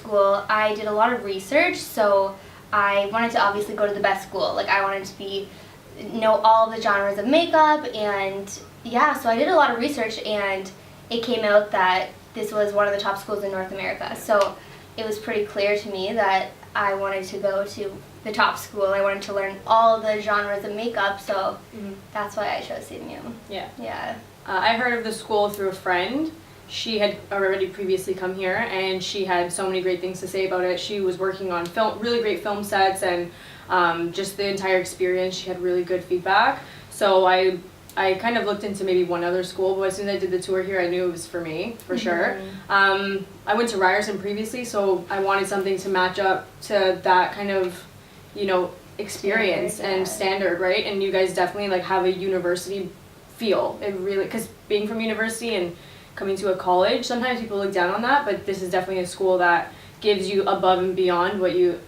school, I did a lot of research, so I wanted to obviously go to the best school. Like, I wanted to know all the genres of makeup, and yeah, so I did a lot of research, and it came out that this was one of the top schools in North America. So it was pretty clear to me that I wanted to go to the top school. I wanted to learn all the genres of makeup, so that's why I chose CMU. Yeah. Yeah. I heard of the school through a friend. She had already previously come here, and she had so many great things to say about it. She was working on really great film sets, and just the entire experience. She had really good feedback. So I kind of looked into maybe one other school, but as soon as I did the tour here, I knew it was for me, for sure. I went to Ryerson previously, so I wanted something to match up to that kind of, experience and standard, right? And you guys definitely like have a university feel. It really, because being from university and coming to a college, sometimes people look down on that, but this is definitely a school that gives you above and beyond what you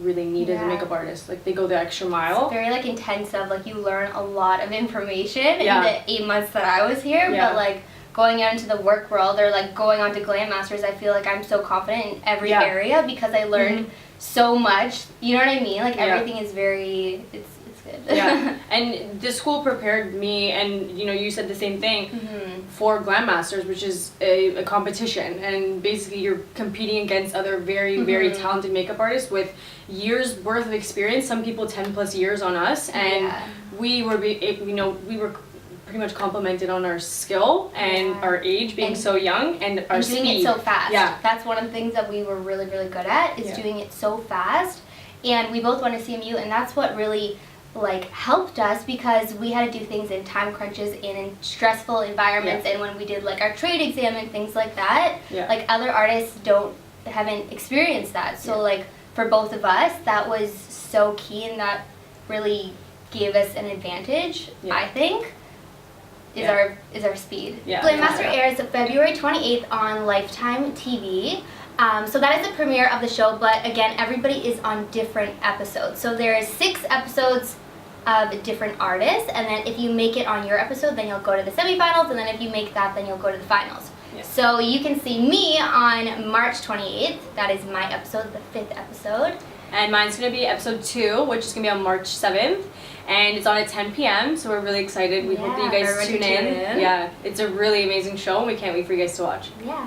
really need as a makeup artist. Like, they go the extra mile. It's very like intensive. Like, you learn a lot of information in the 8 months that I was here. But like going out into the work world, or like going on to Glam Masters, I feel like I'm so confident in every area because I learned so much. You know what I mean? Like, everything is very it's good. Yeah. And the school prepared me, and you said the same thing, for Glam Masters, which is a competition, and basically you're competing against other very very talented makeup artists with years worth of experience. Some people 10 plus years on us, and we were pretty much complimented on our skill and our age being so young, and our doing speed. it so fast. Yeah. That's one of the things that we were really really good at, is doing it so fast. And we both went to CMU, and that's what really helped us, because we had to do things in time crunches and in stressful environments, and when we did like our trade exam and things like that, like other artists haven't experienced that. So like for both of us, that was so key, and that really gave us an advantage, I think, is our speed. Glam Master airs February 28th on Lifetime TV. So that is the premiere of the show, but again, everybody is on different episodes. So there is 6 episodes of different artists, and then if you make it on your episode, then you'll go to the semifinals, and then if you make that, then you'll go to the finals. So you can see me on March 28th. That is my episode, the 5th episode. And mine's going to be episode 2, which is going to be on March 7th. And it's on at 10 p.m, so we're really excited. We hope that you guys tune in. Yeah, it's a really amazing show, and we can't wait for you guys to watch. Yeah.